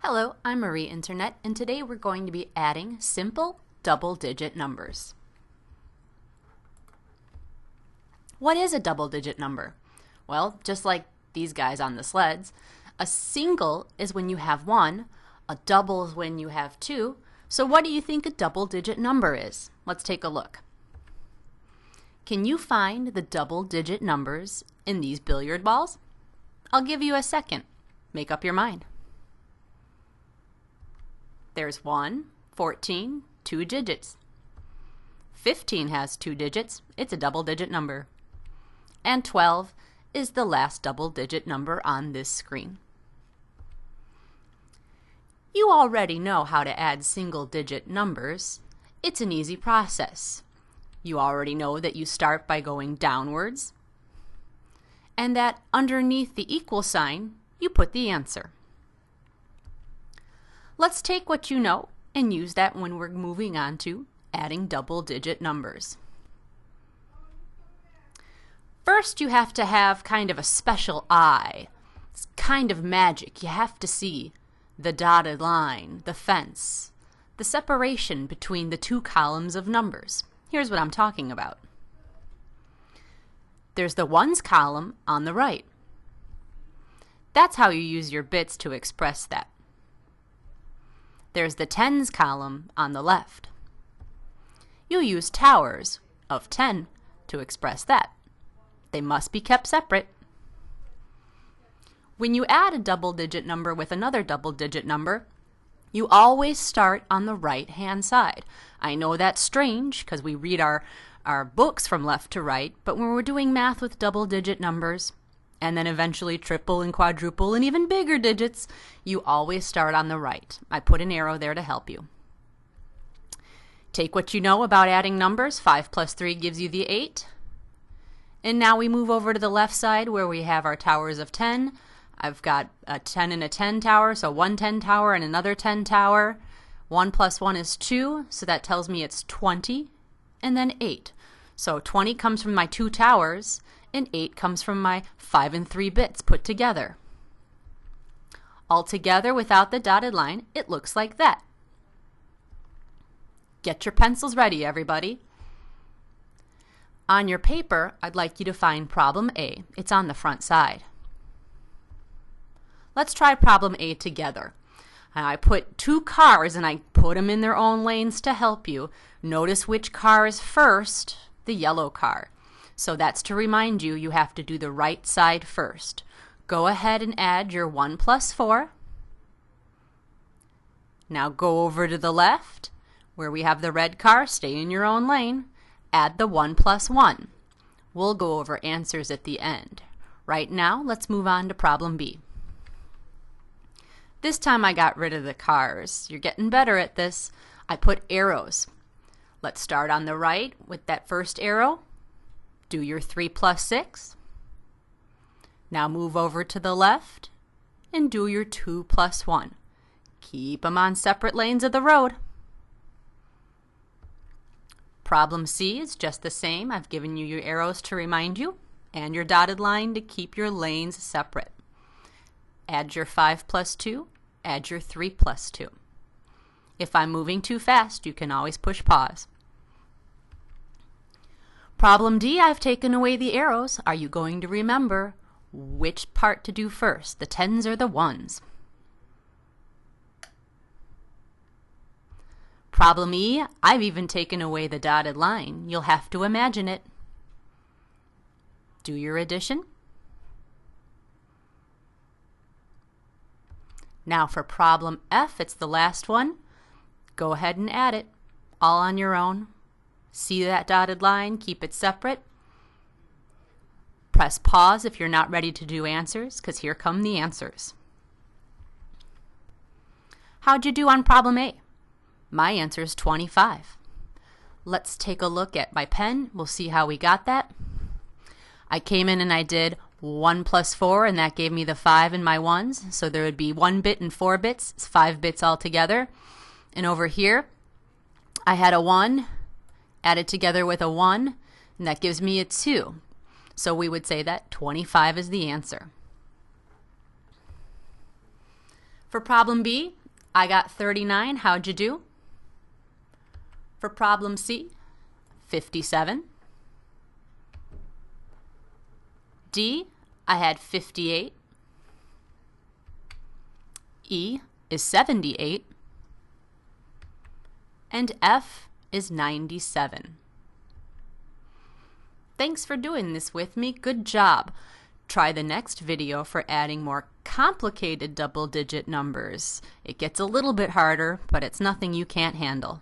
Hello, I'm Marie Internet, and today we're going to be adding simple double-digit numbers. What is a double-digit number? Well, just like these guys on the sleds, a single is when you have one, a double is when you have two. So what do you think a double-digit number is? Let's take a look. Can you find the double-digit numbers in these billiard balls? I'll give you a second. Make up your mind. There's 1, 14, 2 digits. 15 has 2 digits. It's a double-digit number. And 12 is the last double-digit number on this screen. You already know how to add single-digit numbers. It's an easy process. You already know that you start by going downwards, and that underneath the equal sign, you put the answer. Let's take what you know and use that when we're moving on to adding double-digit numbers. First, you have to have kind of a special eye. It's kind of magic. You have to see the dotted line, the fence, the separation between the two columns of numbers. Here's what I'm talking about. There's the ones column on the right. That's how you use your bits to express that. There's the tens column on the left. You'll use towers of 10 to express that. They must be kept separate. When you add a double-digit number with another double-digit number, you always start on the right-hand side. I know that's strange because we read our books from left to right, but when we're doing math with double-digit numbers, and then eventually triple and quadruple and even bigger digits, you always start on the right. I put an arrow there to help you. Take what you know about adding numbers. 5 plus 3 gives you the 8. And now we move over to the left side where we have our towers of 10. I've got a 10 and a 10 tower, so one 10 tower and another 10 tower. 1 plus 1 is 2, so that tells me it's 20, and then 8. So 20 comes from my 2 towers, and 8 comes from my 5 and 3 bits put together. All together without the dotted line, it looks like that. Get your pencils ready, everybody. On your paper, I'd like you to find problem A. It's on the front side. Let's try problem A together. I put 2 cars and I put them in their own lanes to help you. Notice which car is first, the yellow car. So that's to remind you, you have to do the right side first. Go ahead and add your 1 plus 4. Now go over to the left, where we have the red car. Stay in your own lane. Add the 1 plus 1. We'll go over answers at the end. Right now, let's move on to problem B. This time I got rid of the cars. You're getting better at this. I put arrows. Let's start on the right with that first arrow. Do your 3 plus 6. Now move over to the left and do your 2 plus 1. Keep them on separate lanes of the road. Problem C is just the same. I've given you your arrows to remind you and your dotted line to keep your lanes separate. Add your 5 plus 2, add your 3 plus 2. If I'm moving too fast, you can always push pause. Problem D, I've taken away the arrows. Are you going to remember which part to do first, the tens or the ones? Problem E, I've even taken away the dotted line. You'll have to imagine it. Do your addition. Now for problem F, it's the last one. Go ahead and add it, all on your own. See that dotted line, keep it separate. Press pause if you're not ready to do answers, because here come the answers. How'd you do on problem A? My answer is 25. Let's take a look at my pen. We'll see how we got that. I came in and I did 1 plus 4, and that gave me the 5 in my ones. So there would be 1 bit and 4 bits. It's 5 bits altogether. And over here, I had a 1 added together with a 1, and that gives me a 2. So we would say that 25 is the answer. For problem B, I got 39. How'd you do? For problem C, 57. D, I had 58. E is 78. And F is 97. Thanks for doing this with me. Good job. Try the next video for adding more complicated double-digit numbers. It gets a little bit harder, but it's nothing you can't handle.